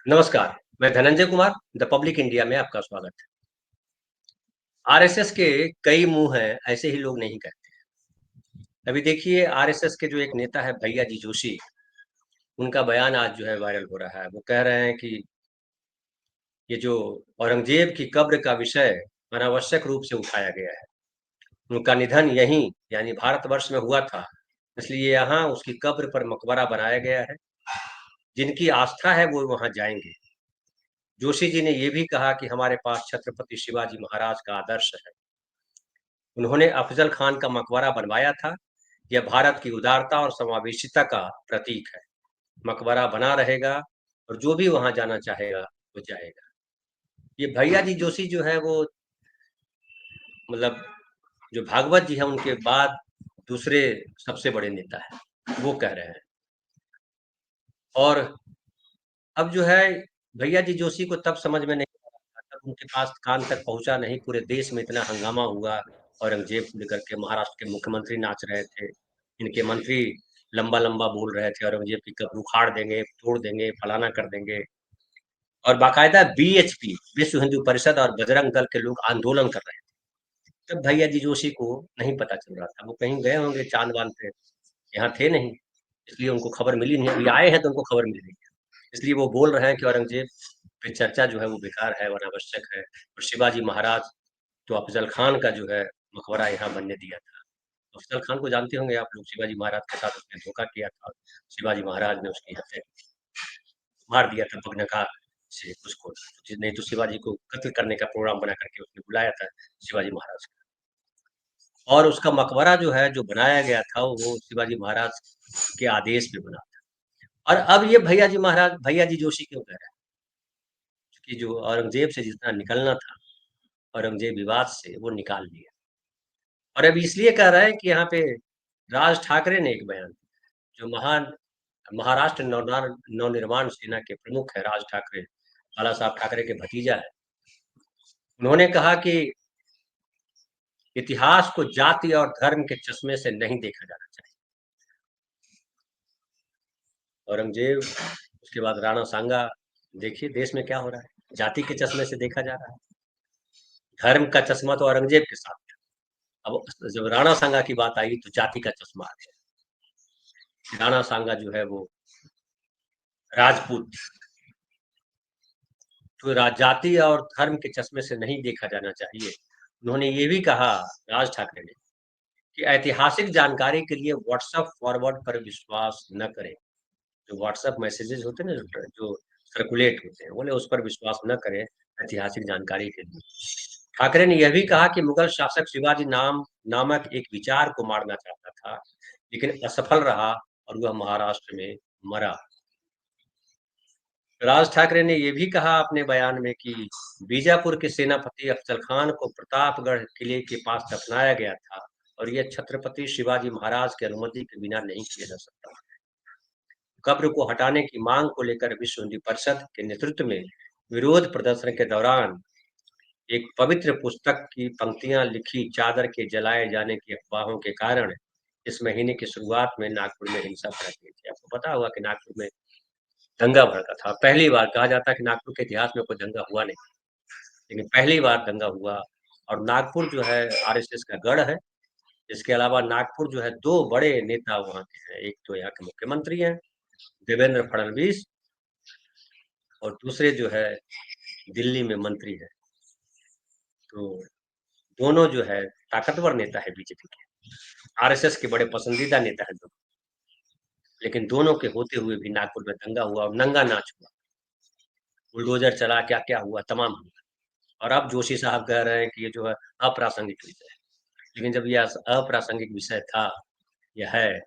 नमस्कार, मैं Dhananjay Kumar, the public India में आपका स्वागत है। आरएसएस के कई मुँह हैं, ऐसे ही लोग नहीं कहते। अभी देखिए आरएसएस के जो एक नेता है भैया जी जोशी, उनका बयान आज जो है वायरल हो रहा है। वो कह रहे हैं कि ये जो औरंगज़ेब की कब्र का विषय अनावश्यक रूप से उठाया गया है। उनका निधन यहीं यानी भारतवर्ष में हुआ था, इसलिए यहाँ उसकी कब्र पर मकबरा बनाया गया है। जिनकी आस्था है वो वहाँ जाएँगे। जोशी जी ने ये भी कहा कि हमारे पास छत्रपति शिवाजी महाराज का आदर्श है। उन्होंने अफ़ज़ल खान का मकबरा बनवाया था। यह भारत की उदारता और समावेशिता का प्रतीक है। मकबरा बना रहेगा और जो भी वहाँ जाना चाहेगा, वो जाएगा। ये भैया जी जोशी जो है वो मतलब जो भागवत जी हैं उनके बाद दूसरे सबसे बड़े नेता हैं, वो कह रहे हैं। और अब जो है भैया जी जोशी को तब समझ में नहीं आ रहा था, तब उनके पास कान तक पहुँचा नहीं, पूरे देश में इतना हंगामा हुआ, औरंगज़ेब को लेकर के महाराष्ट्र के मुख्यमंत्री नाच रहे थे। इनके मंत्री लंबा-लंबा बोल रहे थे, औरंगज़ेब की कब्र उखाड़ देंगे, तोड़ देंगे, फलाना कर देंगे और बाकायदा बीएचपी, विश्व हिंदू परिषद और बजरंग दल के लोग आंदोलन कर रहे थे। तब भैया जी जोशी को नहीं पता चल रहा था, वो कहीं गए होंगे चाँद-वाँद पे, यहाँ थे नहीं, इसलिए उनको खबर मिली नहीं। अभी आए हैं तो उनको खबर मिल गई है। इसलिए वो बोल रहे हैं कि औरंगज़ेब पे चर्चा जो है वो बेकार है और अनावश्यक है और शिवाजी महाराज तो अफ़ज़ल खान का जो है मकबरा यहाँ बनने दिया था। अफ़ज़ल खान को जानते होंगे आप लोग, शिवाजी महाराज के साथ उसने धोखा किया था। शिवाजी महाराज ने उसकी हत्या मार दिया था बगनगा से उसको, नहीं तो शिवाजी को कत्ल करने का प्रोग्राम बना करके उसने बुलाया था शिवाजी महाराज को। और उसका मकबरा जो है, जो बनाया गया था, वो शिवाजी महाराज के आदेश पे बना था। और अब ये भैया जी जोशी क्यों कह रहे हैं कि जो औरंगज़ेब से जितना निकलना था, औरंगज़ेब विवाद से वो निकाल लिया। और अब इसलिए कह रहे हैं कि यहाँ पे राज ठाकरे ने एक बयान दिया, जो महाराष्ट्र नवनिर्माण सेना के प्रमुख हैं राज ठाकरे, बाला साहब ठाकरे के भतीजा हैं। उन्होंने कहा कि इतिहास को जाति और धर्म के चश्मे से नहीं देखा जाना चाहिए। औरंगज़ेब, उसके बाद राणा सांगा, देखिए देश में क्या हो रहा है, जाति के चश्मे से देखा जा रहा है। धर्म का चश्मा तो औरंगज़ेब के साथ था। अब जब राणा सांगा की बात आई तो जाति का चश्मा आ गया। राणा सांगा जो है वो राजपूत, तो जाति और धर्म के चश्मे से नहीं देखा जाना चाहिए। उन्होंने ये भी कहा, राज ठाकरे ने, कि ऐतिहासिक जानकारी के लिए व्हाट्सएप फॉरवर्ड पर विश्वास न करें। जो व्हाट्सएप मैसेजेस होते हैं ना, जो सर्कुलेट होते हैं, बोले उस पर विश्वास न करें ऐतिहासिक जानकारी के लिए। ठाकरे ने यह भी कहा कि मुगल शासक शिवाजी नामक एक विचार को मारना चाहता था, लेकिन असफल रहा और वह महाराष्ट्र में मरा। राज ठाकरे ने ये भी कहा अपने बयान में कि बीजापुर के सेनापति अफजल खान को प्रतापगढ़ किले के पास दफनाया गया था और यह छत्रपति शिवाजी महाराज की अनुमति के बिना नहीं किया जा सकता। कब्र को हटाने की मांग को लेकर विश्व हिंदू परिषद के नेतृत्व में विरोध प्रदर्शन के दौरान एक पवित्र पुस्तक की पंक्तियां लिखी चादर के जलाए जाने की अफवाहों के कारण इस महीने की शुरुआत में नागपुर में हिंसा भड़क गई थी। आपको पता होगा कि नागपुर में दंगा भड़का था। पहली बार कहा जाता है कि नागपुर के इतिहास में कोई दंगा हुआ नहीं, लेकिन पहली बार दंगा हुआ। और नागपुर जो है आरएसएस का गढ़ है। इसके अलावा नागपुर जो है 2 बड़े नेता वहाँ के हैं। एक तो यहाँ के मुख्यमंत्री हैं, देवेंद्र फडणवीस, और दूसरे जो है दिल्ली में मंत्री हैं। तो दोनों जो है ताकतवर नेता है बीजेपी के। आरएसएस के बड़े पसंदीदा नेता हैं दोनों। लेकिन दोनों के होते हुए भी नागपुर में दंगा हुआ और नंगा नाच हुआ। बुलडोज़र चला, क्या-क्या हुआ, तमाम हुआ। और अब जोशी साहब कह रहे हैं कि ये जो है अप्रासंगिक विषय है। लेकिन जब ये अप्रासंगिक विषय था, या है,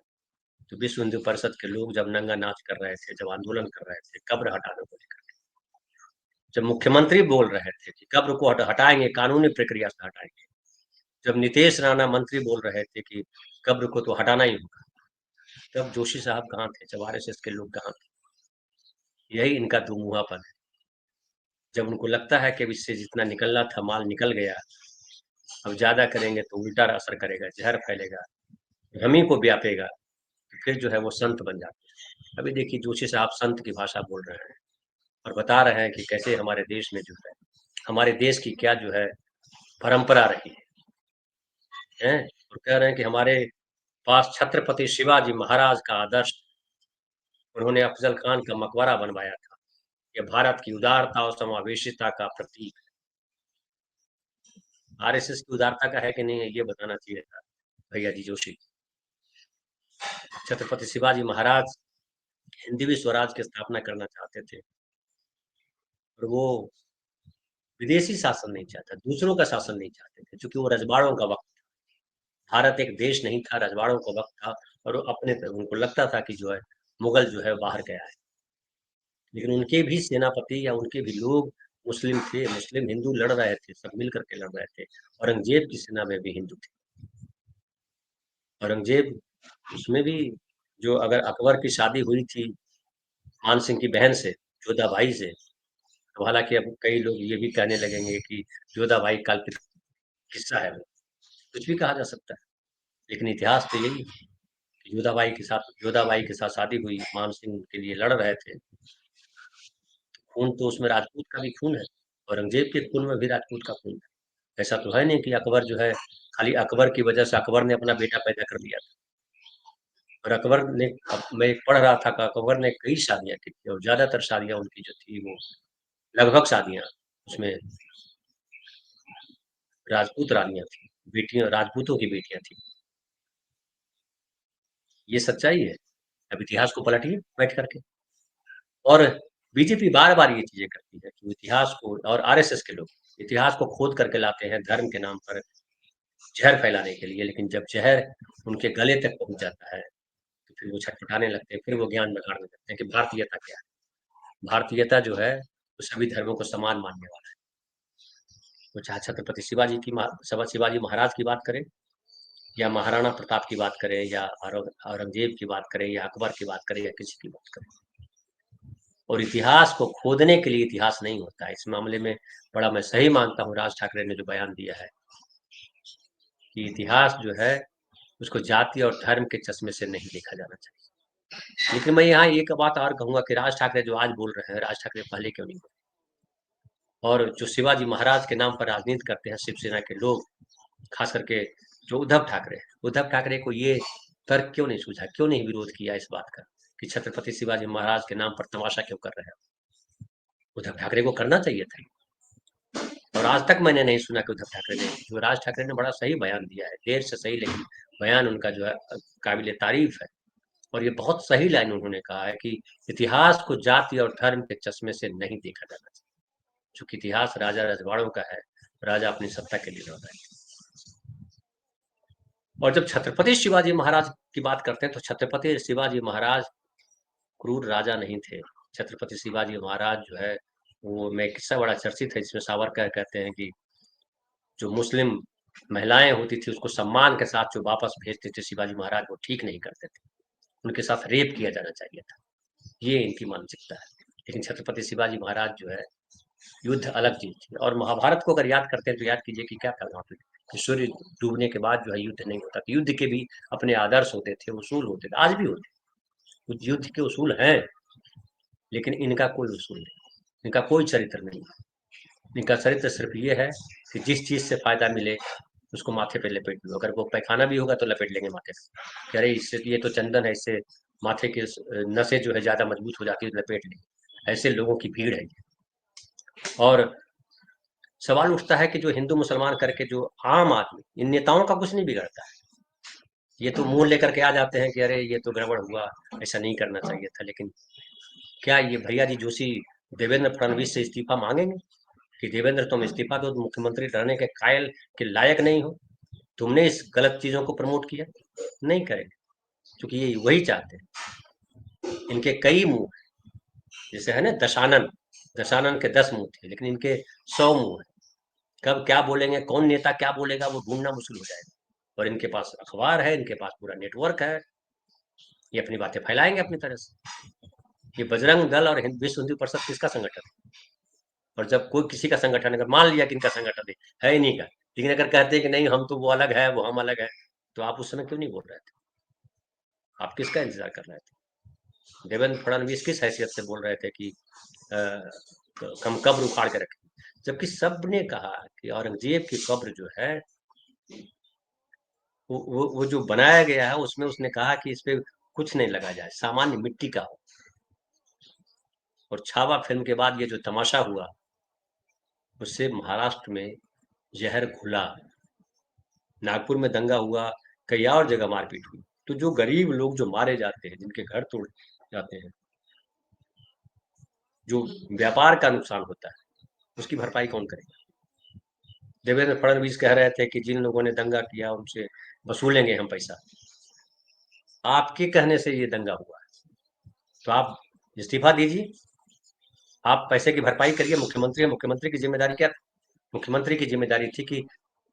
तो विश्व हिंदू परिषद के लोग जब नंगा नाच कर रहे थे, जब आंदोलन कर रहे थे, कब्र हटाने को लेकर, जब मुख्यमंत्री बोल रहे थे कि कब्र को हटाएँगे, कानूनी प्रक्रिया से हटाएँगे, जब नीतीश राणा मंत्री बोल रहे थे कि कब्र को तो हटाना ही होगा, तब जोशी साहब कहाँ थे? जब आरएसएस के लोग कहाँ थे? यही इनका दुमुहापन है। जब उनको लगता है कि अब इससे जितना निकलना था, माल निकल गया, अब ज़्यादा करेंगे तो उल्टा असर करेगा, ज़हर फैलेगा, हम ही को व्यापेगा, तो फिर जो है वो संत बन जाते हैं। अभी देखिए जोशी साहब संत की भाषा बोल रहे हैं और बता रहे हैं कि कैसे हमारे देश में जो है, हमारे देश की क्या जो है परंपरा रही है, और कह रहे हैं कि हमारे पास छत्रपति शिवाजी महाराज का आदर्श, उन्होंने अफजल खान का मकबरा बनवाया था। ये भारत की उदारता और समावेशिता का प्रतीक है। आरएसएस की उदारता का है कि नहीं है, ये बताना चाहिए था भैया जी जोशी। छत्रपति शिवाजी महाराज हिंदवी स्वराज की स्थापना करना चाहते थे, और वो विदेशी शासन नहीं चाहता, दूसरों का शासन नहीं चाहते थे, क्योंकि वो रजवाड़ों का वक्त, भारत एक देश नहीं था, रजवाड़ों का वक्त था। और वो अपने उनको लगता था कि जो है मुगल जो है बाहर गया है, लेकिन उनके भी सेनापति या उनके भी लोग मुस्लिम थे, मुस्लिम हिंदू लड़ रहे थे, सब मिल करके लड़ रहे थे। औरंगजेब की सेना में भी हिंदू थे। औरंगजेब उसमें भी, जो अगर अकबर की शादी हुई थी मान सिंह की बहन से, जोधाबाई से, तो हालांकि अब कई लोग ये भी कहने लगेंगे कि जोधाबाई काल्पनिक किस्सा है, वो कुछ भी कहा जा सकता है, लेकिन इतिहास तो यही है कि जोधाबाई के साथ शादी हुई, मान सिंह के लिए लड़ रहे थे। खून तो उसमें राजपूत का भी खून है, औरंगजेब के खून में भी राजपूत का खून है। ऐसा तो है नहीं कि अकबर जो है, खाली अकबर की वजह से अकबर ने अपना बेटा पैदा कर दिया था। और अकबर ने, अब मैं पढ़ रहा था कि अकबर ने कई शादियां की थी, और ज्यादातर शादियां उनकी जो थी वो, लगभग शादियां उसमें राजपूत रानियां थी, बेटियां राजपूतों की बेटियां थी। ये सच्चाई है। अब इतिहास को पलटिए बैठ करके। और बीजेपी बार बार ये चीजें करती है कि इतिहास को, और आरएसएस के लोग इतिहास को खोद करके लाते हैं धर्म के नाम पर जहर फैलाने के लिए, लेकिन जब जहर उनके गले तक पहुंच जाता है तो फिर वो छटपटाने लगते हैं, फिर वो ज्ञान नकारने लगते हैं कि भारतीयता क्या है। भारतीयता जो है वो सभी धर्मों को समान मानने वाला है। वो चाहे छत्रपति शिवाजी महाराज की बात करें, या महाराणा प्रताप की बात करें, या औरंगजेब की बात करें, या अकबर की बात करें, या किसी की बात करें। और इतिहास को खोदने के लिए इतिहास नहीं होता है। इस मामले में बड़ा मैं सही मानता हूँ राज ठाकरे ने जो बयान दिया है कि इतिहास जो है उसको जाति और धर्म के चश्मे से नहीं देखा जाना चाहिए। लेकिन मैं यहाँ एक बात और कहूंगा कि राज ठाकरे जो आज बोल रहे हैं, राज ठाकरे पहले क्यों नहीं बोले? और जो शिवाजी महाराज के नाम पर राजनीति करते हैं शिवसेना के लोग, खास करके जो उद्धव ठाकरे को ये तर्क क्यों नहीं सूझा, क्यों नहीं विरोध किया इस बात का कि छत्रपति शिवाजी महाराज के नाम पर तमाशा क्यों कर रहे हैं? उद्धव ठाकरे को करना चाहिए था। और आज तक मैंने नहीं सुना कि उद्धव ठाकरे ने, जो राज ठाकरे ने बड़ा सही बयान दिया है, देर से सही, लेकिन बयान उनका जो है काबिल तारीफ है। और ये बहुत सही लाइन उन्होंने कहा है कि इतिहास को जाति और धर्म के चश्मे से नहीं देखा जाना चाहिए, क्योंकि इतिहास राजा रजवाड़ों का है, राजा अपनी सत्ता के लिए लड़ रहे हैं। और जब छत्रपति शिवाजी महाराज की बात करते हैं तो छत्रपति शिवाजी महाराज क्रूर राजा नहीं थे। छत्रपति शिवाजी महाराज जो है, वो में किस्सा बड़ा चर्चित है जिसमें सावरकर कहते हैं कि जो मुस्लिम महिलाएं होती थी उसको सम्मान के साथ जो वापस भेजते थे शिवाजी महाराज, वो ठीक नहीं करते थे, उनके साथ रेप किया जाना चाहिए था। ये इनकी मानसिकता है। लेकिन छत्रपति शिवाजी महाराज जो है, युद्ध अलग चीज थी। और महाभारत को अगर याद करते हैं तो याद कीजिए कि क्या था वहां पे, कि सूर्य डूबने के बाद जो है युद्ध नहीं होता, तो युद्ध के भी अपने आदर्श होते थे, उसूल होते थे, आज भी होते हैं। कुछ युद्ध के उसूल हैं, लेकिन इनका कोई उसूल नहीं, इनका कोई चरित्र नहीं। इनका चरित्र सिर्फ ये है कि जिस चीज से फायदा मिले उसको माथे पे लपेट लो। अगर वो पैखाना भी होगा तो लपेट लेंगे माथे से, कि अरे इससे ये तो चंदन है, इससे माथे की नसें जो है ज्यादा मजबूत हो जाती है, लपेट लेंगे। ऐसे लोगों की भीड़ है। और सवाल उठता है कि जो हिंदू मुसलमान करके जो आम आदमी, इन नेताओं का कुछ नहीं बिगड़ता है। ये तो मुंह लेकर के आ जाते हैं कि अरे ये तो गड़बड़ हुआ, ऐसा नहीं करना चाहिए था। लेकिन क्या ये भैया जी जोशी देवेंद्र फडणवीस से इस्तीफा मांगेंगे कि देवेंद्र तुम इस्तीफा दो, मुख्यमंत्री रहने के कायल के लायक नहीं हो, तुमने इस गलत चीजों को प्रमोट किया? नहीं करेंगे, क्योंकि ये वही चाहते हैं। इनके कई मुंह, जैसे है ना दशानन, दशानन के 10 मुंह थे, लेकिन इनके 100 मुंह है। कब क्या बोलेंगे, कौन नेता क्या बोलेगा, वो ढूंढना मुश्किल हो जाएगा। और इनके पास अखबार है, इनके पास पूरा नेटवर्क है, ये अपनी बातें फैलाएंगे अपनी तरह से। ये बजरंग दल और विश्व हिंदू परिषद किसका संगठन है? और जब कोई किसी का संगठन, अगर मान लिया कि इनका संगठन है ही नहीं का, लेकिन अगर कहते हैं कि नहीं हम तो वो अलग है, वो हम अलग है, तो आप उस समय क्यों नहीं बोल रहे थे? आप किसका इंतजार कर रहे थे? देवेंद्र फडणवीस किस हैसियत से बोल रहे थे कि हम कब्र उखाड़ के रखें, जबकि सबने कहा कि औरंगजेब की कब्र जो है वो जो बनाया गया है उसमें उसने कहा कि इस पे कुछ नहीं लगा जाए, सामान्य मिट्टी का हो। और छावा फिल्म के बाद ये जो तमाशा हुआ, उससे महाराष्ट्र में जहर घुला, नागपुर में दंगा हुआ, कई और जगह मारपीट हुई। तो जो गरीब लोग जो मारे जाते हैं, जिनके घर तोड़ जाते हैं, जो व्यापार का नुकसान होता है, उसकी भरपाई कौन करेगा? देवेंद्र फडणवीस कह रहे थे कि जिन लोगों ने दंगा किया उनसे वसूलेंगे हम पैसा। आपके कहने से ये दंगा हुआ है, तो आप इस्तीफा दीजिए, आप पैसे की भरपाई करिए। मुख्यमंत्री है, मुख्यमंत्री की जिम्मेदारी क्या? मुख्यमंत्री की जिम्मेदारी थी कि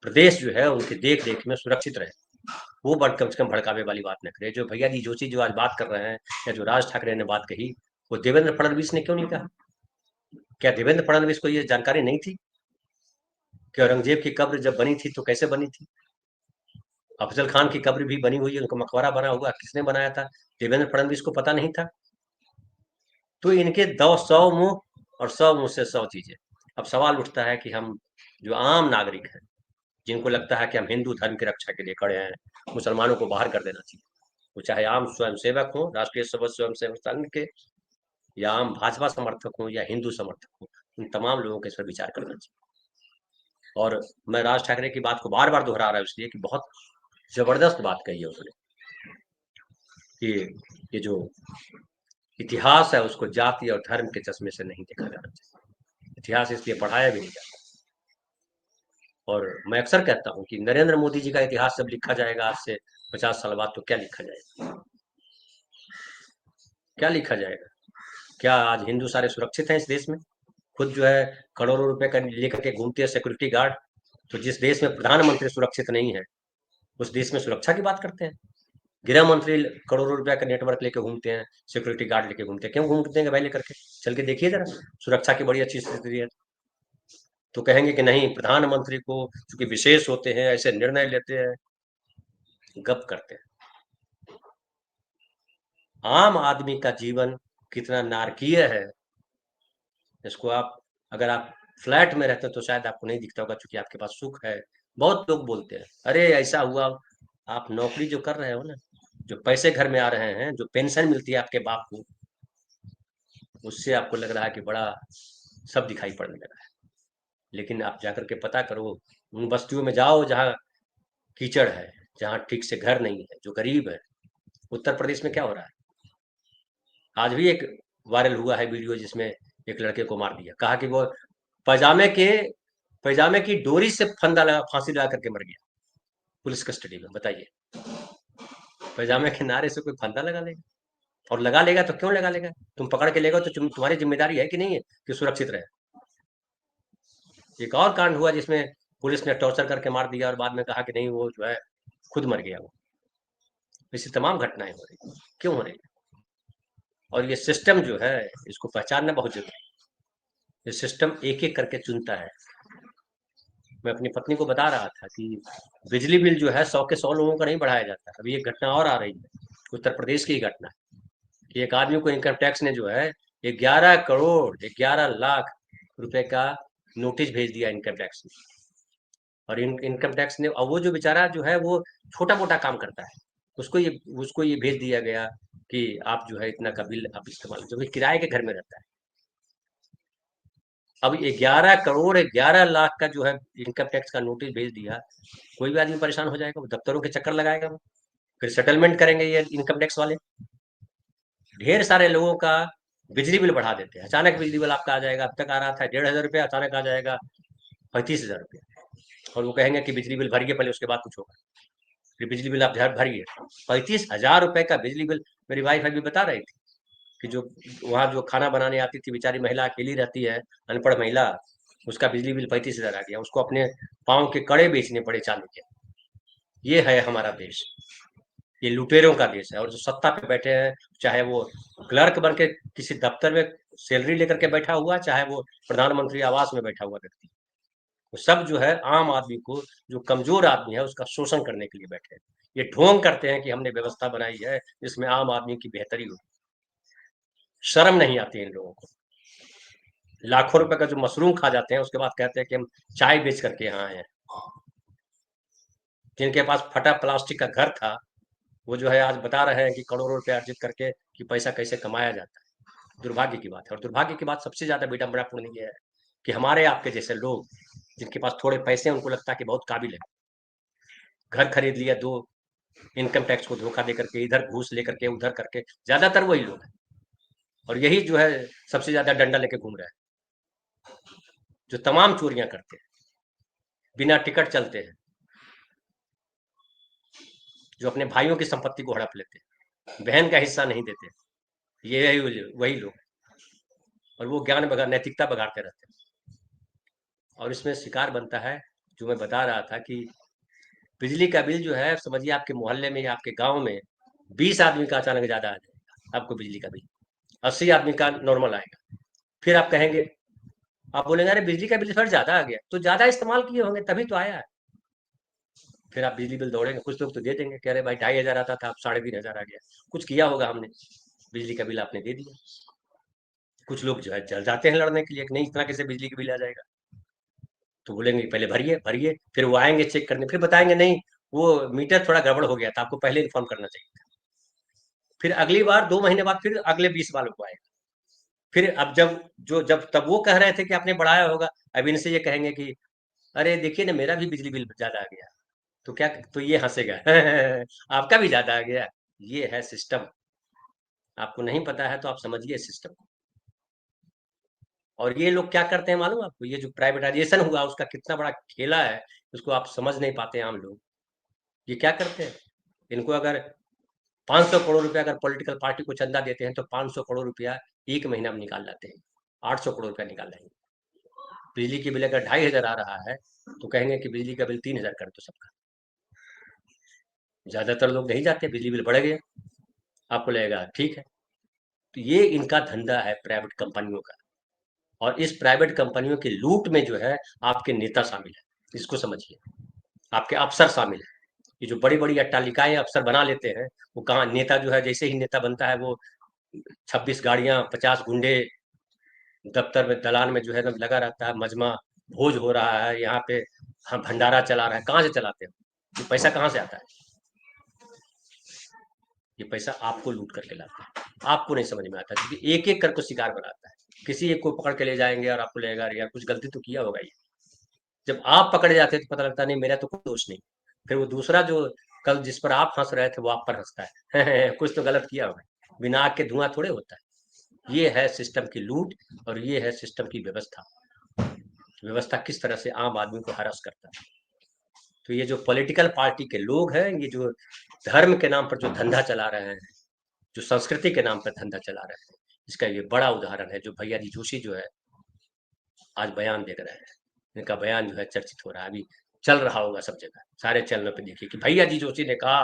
प्रदेश जो है उनकी देख रेख में सुरक्षित रहे। वो कम से कम भड़कावे वाली बात न करे। जो भैया जी जोशी जो आज बात कर रहे हैं, या जो राज ठाकरे ने बात कही, वो देवेंद्र फडणवीस ने क्यों नहीं कहा? क्या देवेंद्र फडणवीस को ये जानकारी नहीं थी कि औरंगजेब की कब्र जब बनी थी तो कैसे बनी थी? अफजल खान की कब्र भी बनी हुई है, उनका मकबरा बना हुआ, किसने बनाया था? देवेंद्र फडणवीस को पता नहीं था? तो इनके दो 100 मुंह, और 100 मुंह से 100 चीजें। अब सवाल उठता है कि हम जो आम नागरिक हैं, जिनको लगता है कि हम हिंदू धर्म की रक्षा के लिए खड़े हैं, मुसलमानों को बाहर कर देना चाहिए, वो चाहे आम स्वयंसेवक हो, राष्ट्रीय स्वयंसेवक संघ के, या आम भाजपा समर्थक हो, या हिंदू समर्थक हो, उन तमाम लोगों के इस पर विचार करना चाहिए। और मैं राज ठाकरे की बात को बार बार दोहरा रहा हूं इसलिए कि बहुत जबरदस्त बात कही है उसने कि ये जो इतिहास है उसको जाति और धर्म के चश्मे से नहीं देखा जाना चाहिए। इतिहास इसलिए पढ़ाया भी नहीं जाता। और मैं अक्सर कहता हूं कि नरेंद्र मोदी जी का इतिहास जब लिखा जाएगा आज से 50 साल बाद, तो क्या लिखा जाएगा? क्या लिखा जाएगा? क्या आज हिंदू सारे सुरक्षित हैं इस देश में? खुद जो है करोड़ों रुपए का लेकर के घूमते हैं सिक्योरिटी गार्ड। तो जिस देश में प्रधानमंत्री सुरक्षित नहीं है, उस देश में सुरक्षा की बात करते हैं। गृह मंत्री करोड़ों रुपए का नेटवर्क लेके घूमते हैं, सिक्योरिटी गार्ड लेके घूमते हैं। क्यों घूमते हैं भाई लेकर के? चल के देखिए जरा, सुरक्षा की बड़ी अच्छी स्थिति है। तो कहेंगे कि नहीं, प्रधानमंत्री को चूंकि विशेष होते हैं, ऐसे निर्णय लेते हैं। गप करते हैं। आम आदमी का जीवन कितना नारकीय है, इसको आप, अगर आप फ्लैट में रहते हैं तो शायद आपको नहीं दिखता होगा, क्योंकि आपके पास सुख है। बहुत लोग बोलते हैं अरे ऐसा हुआ। आप नौकरी जो कर रहे हो ना, जो पैसे घर में आ रहे हैं, जो पेंशन मिलती है आपके बाप को, उससे आपको लग रहा है कि बड़ा सब दिखाई पड़ने लगा है। लेकिन आप जाकर के पता करो, उन बस्तियों में जाओ जहाँ कीचड़ है, जहाँ ठीक से घर नहीं है, जो गरीब है। उत्तर प्रदेश में क्या हो रहा है? आज भी एक वायरल हुआ है वीडियो जिसमें एक लड़के को मार दिया, कहा कि वो पैजामे के पैजामे की डोरी से फंदा लगा, फांसी लगा करके मर गया पुलिस कस्टडी में। बताइए, पैजामे के नारे से कोई फंदा लगा लेगा? और लगा लेगा तो क्यों लगा लेगा? तुम पकड़ के लेगा तो तुम्हारी जिम्मेदारी है कि नहीं है कि सुरक्षित रहे? एक और कांड हुआ जिसमें पुलिस ने टॉर्चर करके मार दिया और बाद में कहा कि नहीं, वो जो है खुद मर गया वो। ऐसी तमाम घटनाएं हो रही, क्यों हो रही? और ये सिस्टम जो है, इसको पहचानना बहुत जरूरी है। ये सिस्टम एक एक करके चुनता है। मैं अपनी पत्नी को बता रहा था कि बिजली बिल जो है 100 के 100 लोगों का नहीं बढ़ाया जाता। अभी एक घटना और आ रही है, उत्तर प्रदेश की घटना है कि एक आदमी को इनकम टैक्स ने जो है 11 करोड़ 11 लाख रुपए का नोटिस भेज दिया इनकम टैक्स ने। और इनकम टैक्स ने, और वो जो बेचारा जो है वो छोटा मोटा काम करता है, उसको ये भेज दिया गया कि आप जो है इतना का बिल आप इस्तेमाल, जो कि किराए के घर में रहता है। अब 11 करोड़ 11 लाख का जो है इनकम टैक्स का नोटिस भेज दिया। कोई भी आदमी परेशान हो जाएगा, वो दफ्तरों के चक्कर लगाएगा, वो फिर सेटलमेंट करेंगे ये इनकम टैक्स वाले। ढेर सारे लोगों का बिजली बिल बढ़ा देते हैं। अचानक बिजली बिल आपका आ जाएगा, अब तक आ रहा था 1,500 रुपया, अचानक आ जाएगा 35,000 रुपया। और वो कहेंगे कि बिजली बिल भरिए पहले, उसके बाद कुछ होगा। फिर बिजली बिल आप भरिए, 35,000 रुपए का बिजली बिल। मेरी वाइफ अभी बता रही थी कि जो वहाँ जो खाना बनाने आती थी, बेचारी महिला अकेली रहती है, अनपढ़ महिला, उसका बिजली बिल 35,000 आ गया। उसको अपने पाँव के कड़े बेचने पड़े चांदी के। ये है हमारा देश, ये लुटेरों का देश है। और जो सत्ता पे बैठे हैं, चाहे वो क्लर्क बन के किसी दफ्तर में सैलरी लेकर के बैठा हुआ, चाहे वो प्रधानमंत्री आवास में बैठा हुआ व्यक्ति, वो सब जो है आम आदमी को, जो कमजोर आदमी है उसका शोषण करने के लिए बैठे हैं। ये ढोंग करते हैं कि हमने व्यवस्था बनाई है जिसमें आम आदमी की बेहतरी हो। शर्म नहीं आती इन लोगों को। लाखों रुपए का जो मशरूम खा जाते हैं, उसके बाद कहते हैं कि हम चाय बेच करके यहाँ आए हैं। जिनके पास फटा प्लास्टिक का घर था, वो जो है आज बता रहे हैं कि करोड़ों रुपए अर्जित करके कि पैसा कैसे कमाया जाता है। दुर्भाग्य की बात है। और दुर्भाग्य की बात सबसे ज्यादा विडंबनापूर्ण ये है कि हमारे आपके जैसे लोग, जिनके पास थोड़े पैसे हैं, उनको लगता है कि बहुत काबिल है, घर खरीद लिया, दो इनकम टैक्स को धोखा दे करके, इधर घूस लेकर के, उधर करके, ज्यादातर वही लोग हैं। और यही जो है सबसे ज्यादा डंडा लेके घूम रहे हैं, जो तमाम चोरियां करते हैं, बिना टिकट चलते हैं, जो अपने भाइयों की संपत्ति को हड़प लेते हैं, बहन का हिस्सा नहीं देते। ये वही लोग। और वो ज्ञान बगा नैतिकता बगाड़ते रहते हैं। और इसमें शिकार बनता है, जो मैं बता रहा था कि बिजली का बिल जो है, समझिए आपके मोहल्ले में या आपके गांव में 20 आदमी का अचानक ज्यादा आ जाएगा आपको बिजली का बिल, 80 आदमी का नॉर्मल आएगा। फिर आप कहेंगे, आप बोलेंगे अरे बिजली का बिल फिर ज्यादा आ गया, तो ज्यादा इस्तेमाल किए होंगे तभी तो आया है। फिर आप बिजली बिल दौड़ेंगे, कुछ लोग तो दे देंगे, कह रहे भाई 2,500 आता था, अब 3,500 आ गया, कुछ किया होगा हमने, बिजली का बिल आपने दे दिया। कुछ लोग जो है जल जाते हैं लड़ने के लिए कि नहीं, इतना कैसे बिजली का बिल आ जाएगा। तो बोलेंगे पहले भरिए भरिए, फिर वो आएंगे चेक करने, फिर बताएंगे नहीं, वो मीटर थोड़ा गड़बड़ हो गया था, आपको पहले इन्फॉर्म करना चाहिए था। फिर अगली बार 2 महीने बाद फिर अगले 20 वालों को आएगा। फिर अब जब तब वो कह रहे थे कि आपने बढ़ाया होगा, अब इनसे ये कहेंगे कि अरे देखिए ना, मेरा भी बिजली बिल ज्यादा आ गया। तो क्या, तो ये हंसेगा आपका भी ज्यादा आ गया। ये है सिस्टम। आपको नहीं पता है तो आप समझिए सिस्टम को। और ये लोग क्या करते हैं मालूम है आपको, ये जो प्राइवेटाइजेशन हुआ उसका कितना बड़ा खेला है, उसको आप समझ नहीं पाते आम लोग। ये क्या करते हैं, इनको अगर 500 करोड़ रुपया अगर पॉलिटिकल पार्टी को चंदा देते हैं, तो 500 करोड़ रुपया एक महीना में निकाल लाते हैं। 800 करोड़ रुपया निकाल लेंगे। बिजली की बिल अगर 2,500 आ रहा है, तो कहेंगे कि बिजली का बिल 3,000 कर दो सबका। ज्यादातर लोग नहीं जाते, बिजली बिल बढ़ गया, आपको लगेगा ठीक है। तो ये इनका धंधा है प्राइवेट कंपनियों का। और इस प्राइवेट कंपनियों की लूट में जो है आपके नेता शामिल है, इसको समझिए। आपके अफसर शामिल है। ये जो बड़ी बड़ी अट्टालिकाएं अफसर बना लेते हैं, वो कहाँ, नेता जो है जैसे ही नेता बनता है, वो 26 गाड़ियां, 50 गुंडे, दफ्तर में दलान में जो है एकदम लगा रहता है, मजमा भोज हो रहा है यहाँ पे, हाँ भंडारा चला रहा है। कहाँ से चलाते हैं, ये पैसा कहाँ से आता है? ये पैसा आपको लूट करके लाता है, आपको नहीं समझ में आता, क्योंकि एक एक करके शिकार बनाता है। किसी एक को पकड़ के ले जाएंगे और आपको लगेगा अरे यार कुछ गलती तो किया होगा ये। जब आप पकड़े जाते हैं तो पता लगता नहीं, मेरा तो कोई दोष नहीं। फिर वो दूसरा जो कल जिस पर आप हंस रहे थे, वो आप पर हंसता है कुछ तो गलत किया होगा। बिना आग के धुआं थोड़े होता है। ये है सिस्टम की लूट, और ये है सिस्टम की व्यवस्था। व्यवस्था किस तरह से आम आदमी को हरास करता है। तो ये जो पॉलिटिकल पार्टी के लोग हैं, ये जो धर्म के नाम पर जो धंधा चला रहे हैं, जो संस्कृति के नाम पर धंधा चला रहे हैं, इसका ये बड़ा उदाहरण है। जो भैया जी जोशी जो है आज बयान दे रहे हैं, इनका बयान जो है चर्चित हो रहा है, अभी चल रहा होगा सब जगह, सारे चैनलों पे देखिए कि भैया जी जोशी ने कहा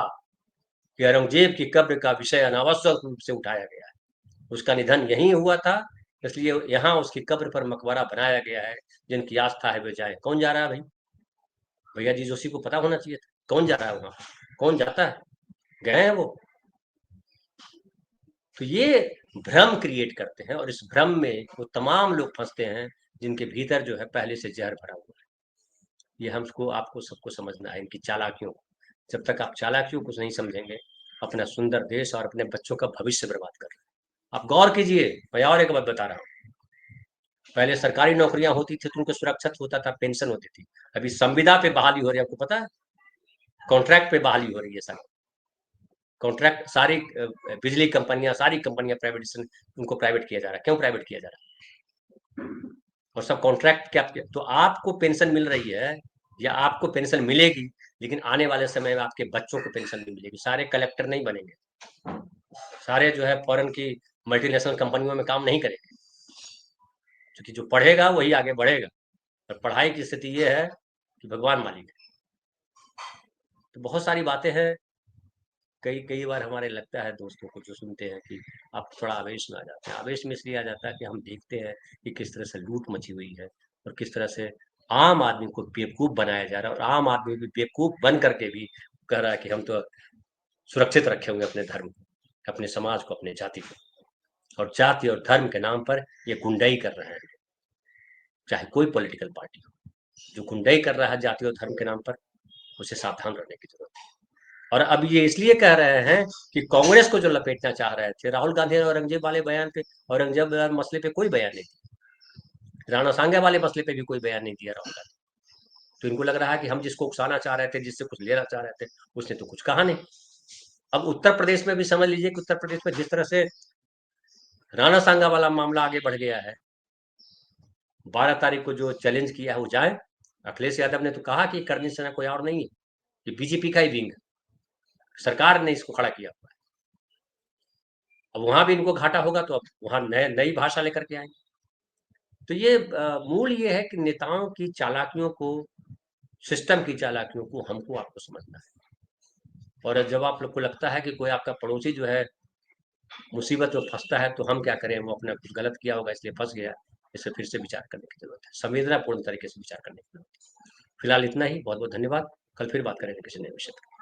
कि औरंगजेब की कब्र का विषय अनावश्यक रूप से उठाया गया है। उसका निधन यहीं हुआ था, इसलिए यहाँ उसकी कब्र पर मकबरा बनाया गया है। जिनकी आस्था है वे जाए। कौन जा रहा है भाई? भैया जी जोशी को पता होना चाहिए था कौन जा रहा है वहां, कौन जाता है, गए हैं वो। तो ये भ्रम क्रिएट करते हैं, और इस भ्रम में वो तमाम लोग फंसते हैं जिनके भीतर जो है पहले से जहर भरा हुआ है। ये हमको आपको सबको समझना है इनकी चालाकियों को। जब तक आप चालाकियों को नहीं समझेंगे, अपना सुंदर देश और अपने बच्चों का भविष्य बर्बाद कर रहे हैं। आप गौर कीजिए, मैं और एक बात बता रहा हूँ। पहले सरकारी नौकरियां होती थी तो उनको सुरक्षित होता था, पेंशन होती थी। अभी संविदा पे बहाली हो रही है, आपको पता है? कॉन्ट्रैक्ट पे बहाली हो रही है सर। कॉन्ट्रैक्ट सारी बिजली कंपनियां, सारी कंपनियां प्राइवेट, उनको प्राइवेट किया जा रहा है। क्यों प्राइवेट किया जा रहा है? और सब कॉन्ट्रैक्ट क्या? तो आपको पेंशन मिल रही है, या आपको पेंशन मिलेगी, लेकिन आने वाले समय में आपके बच्चों को पेंशन नहीं मिलेगी। सारे कलेक्टर नहीं बनेंगे, सारे जो है फॉरेन की मल्टीनेशनल कंपनियों में काम नहीं करेंगे, क्योंकि जो पढ़ेगा वही आगे बढ़ेगा। और पढ़ाई की स्थिति ये है कि भगवान मालिक है। तो बहुत सारी बातें हैं। कई कई बार हमारे लगता है दोस्तों को जो सुनते हैं कि आप थोड़ा आवेश में आ जाते हैं। आवेश में इसलिए आ जाता है कि हम देखते हैं कि किस तरह से लूट मची हुई है, और किस तरह से आम आदमी को बेवकूफ बनाया जा रहा है, और आम आदमी भी बेवकूफ बन करके भी कह रहा है कि हम तो सुरक्षित रखे हुए अपने धर्म को, अपने समाज को, अपने जाति को। और जाति और धर्म के नाम पर ये गुंडाई कर रहे हैं। चाहे कोई पॉलिटिकल पार्टी हो। जो गुंडाई कर रहा है जाति और धर्म के नाम पर, उसे सावधान रहने की जरूरत है। और अब ये इसलिए कह रहे हैं कि कांग्रेस को जो लपेटना चाह रहे थे, राहुल गांधी ने औरंगजेब वाले बयान पे, औरंगजेब मसले पे कोई बयान नहीं दिया, राणा सांगा वाले मसले पे भी कोई बयान नहीं दिया राहुल गांधी। तो इनको लग रहा है कि हम जिसको उकसाना चाह रहे थे, जिससे कुछ लेना चाह रहे थे, उसने तो कुछ कहा नहीं। अब उत्तर प्रदेश में भी समझ लीजिए कि उत्तर प्रदेश में जिस तरह से राणा सांगा वाला मामला आगे बढ़ गया है, 12 तारीख को जो चैलेंज किया है वो जाए। अखिलेश यादव ने तो कहा कि करनी सेना कोई और नहीं है, ये बीजेपी का ही विंग है, सरकार ने इसको खड़ा किया हुआ है। अब वहां भी इनको घाटा होगा तो अब वहां नई भाषा लेकर के आएंगे। तो ये मूल ये है कि नेताओं की चालाकियों को, सिस्टम की चालाकियों को हमको आपको समझना है। और जब आप लोग को लगता है कि कोई आपका पड़ोसी जो है मुसीबत में फंसता है, तो हम क्या करें, वो अपना कुछ गलत किया होगा इसलिए फंस गया, इसे फिर से विचार करने की जरूरत है, संवेदनापूर्ण तरीके से विचार करने की जरूरत है। फिलहाल इतना ही, बहुत बहुत धन्यवाद। कल फिर बात करेंगे किसी नए विषय पर।